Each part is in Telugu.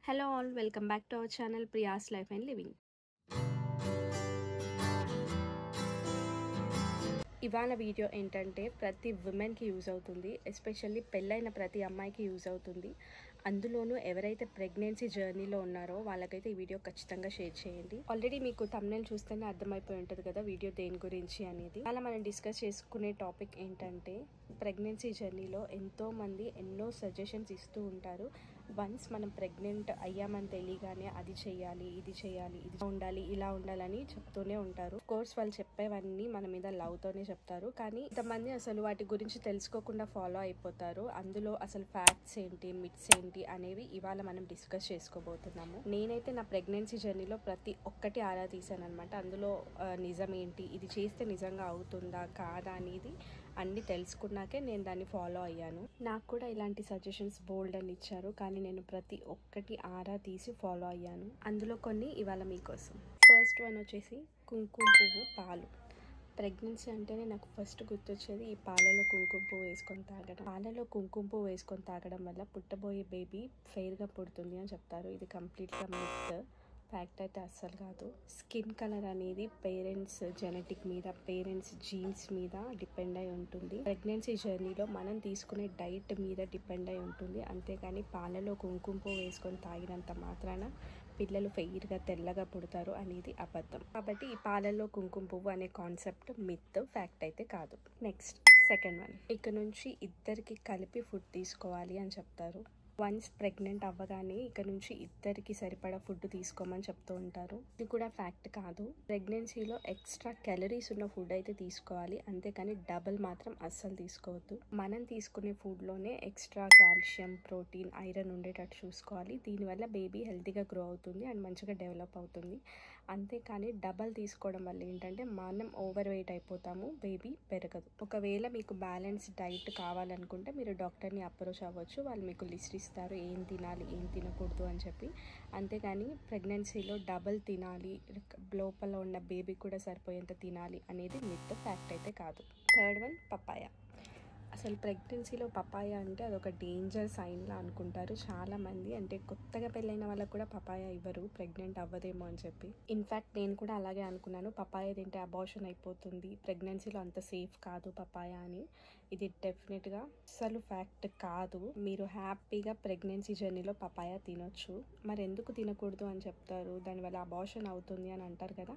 Hello all, welcome back to our channel Priya's Life and Living. ఇవాళ వీడియో ఏంటంటే ప్రతి ఉమెన్కి యూజ్ అవుతుంది, ఎస్పెషల్లీ పెళ్ళైన ప్రతి అమ్మాయికి యూజ్ అవుతుంది. అందులోనూ ఎవరైతే ప్రెగ్నెన్సీ జర్నీలో ఉన్నారో వాళ్ళకైతే ఈ వీడియో ఖచ్చితంగా షేర్ చేయండి. ఆల్రెడీ మీకు థంబ్నెయిల్ చూస్తేనే అర్థమైపోయి ఉంటుంది కదా వీడియో దేని గురించి అనేది. అలా మనం డిస్కస్ చేసుకునే టాపిక్ ఏంటంటే ప్రెగ్నెన్సీ జర్నీలో ఎంతోమంది ఎన్నో సజెషన్స్ ఇస్తూ ఉంటారు. వన్స్ మనం ప్రెగ్నెంట్ అయ్యామని తెలియగానే అది చేయాలి, ఇది చేయాలి, ఇది ఉండాలి, ఇలా ఉండాలని చెప్తూనే ఉంటారు. కోర్స్ వాళ్ళు చెప్పేవన్నీ మన మీద లవ్తోనే చెప్తారు, కానీ ఇంతమంది అసలు వాటి గురించి తెలుసుకోకుండా ఫాలో అయిపోతారు. అందులో అసలు ఫ్యాక్ట్స్ ఏంటి, మిత్స్ ఏంటి అనేవి ఇవాళ మనం డిస్కస్ చేసుకోబోతున్నాము. నేనైతే నా ప్రెగ్నెన్సీ జర్నీలో ప్రతి ఒక్కటి ఆరా తీసాను అనమాట. అందులో నిజం ఏంటి, ఇది చేస్తే నిజంగా అవుతుందా కాదా అనేది అన్ని తెలుసుకున్నాకే నేను దాన్ని ఫాలో అయ్యాను. నాకు కూడా ఇలాంటి సజెషన్స్ బోల్డ్ అని ఇచ్చారు, కానీ నేను ప్రతి ఒక్కటి ఆరా తీసి ఫాలో అయ్యాను. అందులో కొన్ని ఇవాళ మీకోసం. ఫస్ట్ వన్ వచ్చేసి కుంకుమ పువ్వు పాలు. ప్రెగ్నెన్సీ అంటేనే నాకు ఫస్ట్ గుర్తొచ్చేది ఈ పాలలో కుంకుమ పువ్వు వేసుకొని తాగడం. పాలలో కుంకుమ పువ్వు వేసుకొని తాగడం వల్ల పుట్టబోయే బేబీ ఫెయిర్గా పుడుతుంది అని చెప్తారు. ఇది కంప్లీట్గా మిత్, ఫ్యాక్ట్ అయితే అస్సలు కాదు. స్కిన్ కలర్ అనేది పేరెంట్స్ జెనెటిక్ మీద, పేరెంట్స్ జీన్స్ మీద డిపెండ్ అయి ఉంటుంది. ప్రెగ్నెన్సీ జర్నీలో మనం తీసుకునే డైట్ మీద డిపెండ్ అయి ఉంటుంది. అంతేగాని పాలలో కుంకుమ పువ్వు వేసుకొని తాగినంత మాత్రాన పిల్లలు ఫెయిర్గా తెల్లగా పుడతారు అనేది అబద్ధం. కాబట్టి ఈ పాలలో కుంకుమ పువ్వు అనే కాన్సెప్ట్ మిత్, ఫ్యాక్ట్ అయితే కాదు. నెక్స్ట్ సెకండ్ వన్, ఇక్కడ నుంచి ఇద్దరికి కలిపి ఫుడ్ తీసుకోవాలి అని చెప్తారు. వన్స్ ప్రెగ్నెంట్ అవ్వగానే ఇక్కడ నుంచి ఇద్దరికి సరిపడా ఫుడ్ తీసుకోమని చెప్తూ ఉంటారు. ఇది కూడా ఫ్యాక్ట్ కాదు. ప్రెగ్నెన్సీలో ఎక్స్ట్రా క్యాలరీస్ ఉన్న ఫుడ్ అయితే తీసుకోవాలి, అంతేకాని డబుల్ మాత్రం అస్సలు తీసుకోవద్దు. మనం తీసుకునే ఫుడ్లోనే ఎక్స్ట్రా కాల్షియం, ప్రోటీన్, ఐరన్ ఉండేటట్టు చూసుకోవాలి. దీనివల్ల బేబీ హెల్తీగా గ్రో అవుతుంది అండ్ మంచిగా డెవలప్ అవుతుంది. అంతేకాని డబల్ తీసుకోవడం వల్ల ఏంటంటే మనం ఓవర్ వెయిట్ అయిపోతాము, బేబీ పెరగదు. ఒకవేళ మీకు బ్యాలెన్స్ డైట్ కావాలనుకుంటే మీరు డాక్టర్ని అప్రోచ్ అవ్వచ్చు. వాళ్ళు మీకు లిస్ట్ ఇస్తారు ఏం తినాలి, ఏం తినకూడదు అని చెప్పి. అంతేగాని ప్రెగ్నెన్సీలో డబల్ తినాలి, లోపల ఉన్న బేబీ కూడా సరిపోయేంత తినాలి అనేది మిత్, ఫ్యాక్ట్ అయితే కాదు. Third one papaya. అసలు ప్రెగ్నెన్సీలో పపాయ అంటే అదొక డేంజర్ సైన్లా అనుకుంటారు చాలామంది. అంటే కొత్తగా పెళ్ళైన వాళ్ళకు కూడా పపాయ ఇవ్వరు, ప్రెగ్నెంట్ అవ్వదేమో అని చెప్పి. ఇన్ఫ్యాక్ట్ నేను కూడా అలాగే అనుకున్నాను, పపాయ తింటే అబార్షన్ అయిపోతుంది, ప్రెగ్నెన్సీలో అంత సేఫ్ కాదు పపాయ అని. ఇది డెఫినెట్గా అసలు ఫ్యాక్ట్ కాదు. మీరు హ్యాపీగా ప్రెగ్నెన్సీ జర్నీలో పపాయ తినొచ్చు. మరి ఎందుకు తినకూడదు అని చెప్తారు? దానివల్ల అబార్షన్ అవుతుంది అని అంటారు కదా.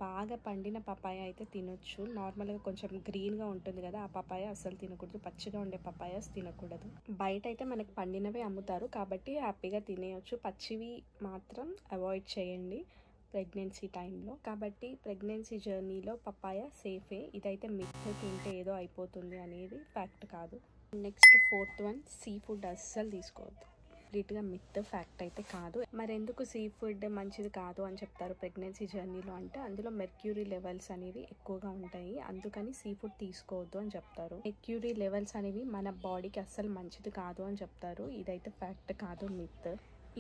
బాగా పండిన పపాయ అయితే తినొచ్చు. నార్మల్గా కొంచెం గ్రీన్గా ఉంటుంది కదా, ఆ పపాయ అస్సలు తినకూడదు. పచ్చిగా ఉండే పపాయాస్ తినకూడదు. బయట అయితే మనకి పండినవే అమ్ముతారు కాబట్టి హ్యాపీగా తినేయచ్చు. పచ్చివి మాత్రం అవాయిడ్ చేయండి ప్రెగ్నెన్సీ టైంలో. కాబట్టి ప్రెగ్నెన్సీ జర్నీలో పపాయ సేఫే. ఇదైతే మిత్, తింటే ఏదో అయిపోతుంది అనేది ఫ్యాక్ట్ కాదు. Next fourth one, sea food అస్సలు తీసుకోవద్దు. కంప్లీట్గా మిత్, ఫ్యాక్ట్ అయితే కాదు. మరి ఎందుకు సీ ఫుడ్ మంచిది కాదు అని చెప్తారు ప్రెగ్నెన్సీ జర్నీలో అంటే అందులో మెర్క్యూరీ లెవెల్స్ అనేవి ఎక్కువగా ఉంటాయి, అందుకని సీ ఫుడ్ తీసుకోవద్దు అని చెప్తారు. మెర్క్యూరీ లెవెల్స్ అనేవి మన బాడీకి అస్సలు మంచిది కాదు అని చెప్తారు. ఇదైతే ఫ్యాక్ట్ కాదు, మిత్.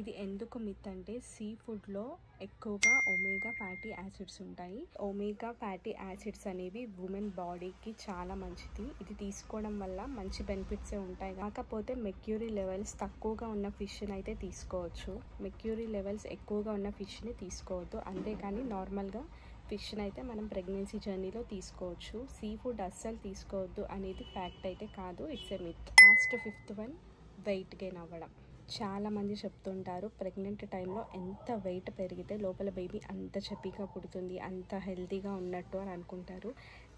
ఇది ఎందుకు మిత్ అంటే సీ ఫుడ్లో ఎక్కువగా ఒమేగా ఫ్యాటీ యాసిడ్స్ ఉంటాయి. ఒమేగా ఫ్యాటీ యాసిడ్స్ అనేవి ఉమెన్ బాడీకి చాలా మంచిది. ఇది తీసుకోవడం వల్ల మంచి బెనిఫిట్సే ఉంటాయి. కాకపోతే మెర్క్యూరీ లెవెల్స్ తక్కువగా ఉన్న ఫిష్ని అయితే తీసుకోవచ్చు. మెర్క్యూరీ లెవెల్స్ ఎక్కువగా ఉన్న ఫిష్ని తీసుకోవద్దు. అంతేకాని నార్మల్గా ఫిష్ని అయితే మనం ప్రెగ్నెన్సీ జర్నీలో తీసుకోవచ్చు. సీ ఫుడ్ అస్సలు తీసుకోవద్దు అనేది ఫ్యాక్ట్ అయితే కాదు, it's a myth. Last fifth one, weight gain అవ్వడం. చాలామంది చెప్తుంటారు ప్రెగ్నెంట్ టైంలో ఎంత వెయిట్ పెరిగితే లోపల బేబీ అంత చప్పీగా పుడుతుంది, అంత హెల్తీగా ఉన్నట్టు అని అనుకుంటారు.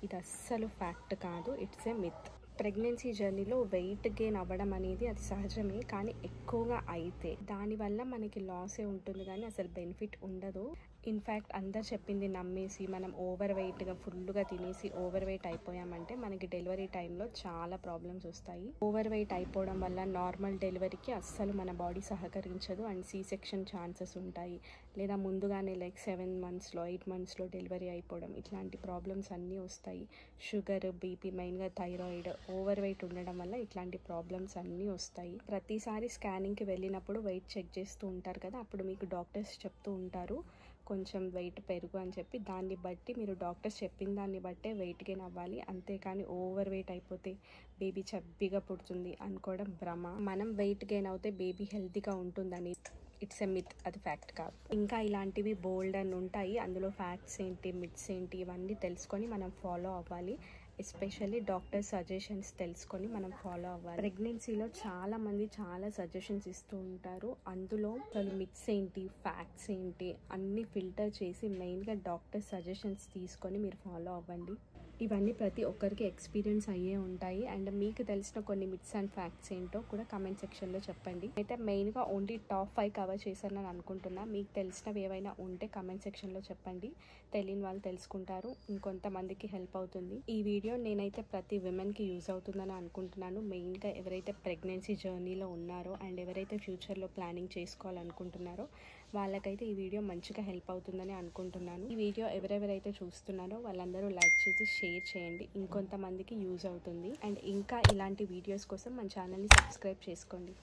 ఇది అస్సలు ఫ్యాక్ట్ కాదు, ఇట్స్ ఏ మిత్. ప్రెగ్నెన్సీ జర్నీలో వెయిట్ గెయిన్ అవ్వడం అనేది అది సహజమే, కానీ ఎక్కువగా అయితే దానివల్ల మనకి లాసే ఉంటుంది కానీ అసలు బెనిఫిట్ ఉండదు. ఇన్ఫ్యాక్ట్ అందరు చెప్పింది నమ్మేసి మనం ఓవర్ వెయిట్గా ఫుల్గా తినేసి ఓవర్ వెయిట్ అయిపోయామంటే మనకి డెలివరీ టైంలో చాలా ప్రాబ్లమ్స్ వస్తాయి. ఓవర్ వెయిట్ అయిపోవడం వల్ల నార్మల్ డెలివరీకి అస్సలు మన బాడీ సహకరించదు అండ్ సీ సెక్షన్ ఛాన్సెస్ ఉంటాయి. లేదా ముందుగానే లైక్ 7 monthsలో 8 monthsలో డెలివరీ అయిపోవడం, ఇట్లాంటి ప్రాబ్లమ్స్ అన్నీ వస్తాయి. షుగర్, బీపీ, మెయిన్గా థైరాయిడ్, ఓవర్ వెయిట్ ఉండడం వల్ల ఇట్లాంటి ప్రాబ్లమ్స్ అన్నీ వస్తాయి. ప్రతిసారి స్కానింగ్కి వెళ్ళినప్పుడు వెయిట్ చెక్ చేస్తూ ఉంటారు కదా, అప్పుడు మీకు డాక్టర్స్ చెప్తూ ఉంటారు కొంచెం వెయిట్ పెరుగు అని చెప్పి. దాన్ని బట్టి మీరు డాక్టర్స్ చెప్పిన దాన్ని బట్టే వెయిట్ గెయిన్ అవ్వాలి. అంతేకాని ఓవర్ వెయిట్ అయిపోతే బేబీ చబ్బీగా పుడుతుంది అనుకోవడం భ్రమ. మనం వెయిట్ గెయిన్ అవుతే బేబీ హెల్తీగా ఉంటుందని ఇట్స్ ఎ మిత్, అది ఫ్యాక్ట్ కాదు. ఇంకా ఇలాంటివి బోల్డ్ అని ఉంటాయి. అందులో ఫ్యాక్ట్స్ ఏంటి, మిత్స్ ఏంటి, ఇవన్నీ తెలుసుకొని మనం ఫాలో అవ్వాలి. ఎస్పెషల్లీ డాక్టర్ సజెషన్స్ తెలుసుకొని మనం ఫాలో అవ్వాలి. ప్రెగ్నెన్సీలో చాలా మంది చాలా సజెషన్స్ ఇస్తూ ఉంటారు. అందులో అసలు మిత్స్ ఏంటి, ఫ్యాక్ట్స్ ఏంటి అన్నీ ఫిల్టర్ చేసి మెయిన్గా డాక్టర్ సజెషన్స్ తీసుకొని మీరు ఫాలో అవ్వండి. ఇవన్నీ ప్రతి ఒక్కరికి ఎక్స్పీరియన్స్ అయ్యే ఉంటాయి. అండ్ మీకు తెలిసిన కొన్ని మిత్స్ అండ్ ఫ్యాక్ట్స్ ఏంటో కూడా కమెంట్ సెక్షన్లో చెప్పండి. అయితే మెయిన్గా ఓన్లీ టాప్ 5 కవర్ చేశానని అనుకుంటున్నా. మీకు తెలిసినవి ఏవైనా ఉంటే కమెంట్ సెక్షన్లో చెప్పండి. తెలియని వాళ్ళు తెలుసుకుంటారు, ఇంకొంతమందికి హెల్ప్ అవుతుంది. ఈ వీడియో నేనైతే ప్రతి విమెన్కి యూజ్ అవుతుందని అనుకుంటున్నాను. మెయిన్గా ఎవరైతే ప్రెగ్నెన్సీ జర్నీలో ఉన్నారో అండ్ ఎవరైతే ఫ్యూచర్లో ప్లానింగ్ చేసుకోవాలనుకుంటున్నారో వాళ్ళకైతే ఈ వీడియో మంచిగా హెల్ప్ అవుతుందని అనుకుంటున్నాను. ఈ వీడియో ఎవరెవరైతే చూస్తున్నారో వాళ్ళందరూ లైక్ చేసి షేర్ చేయండి, ఇంకొంతమందికి యూజ్ అవుతుంది. అండ్ ఇంకా ఇలాంటి వీడియోస్ కోసం మన ఛానల్ని సబ్స్క్రైబ్ చేసుకోండి.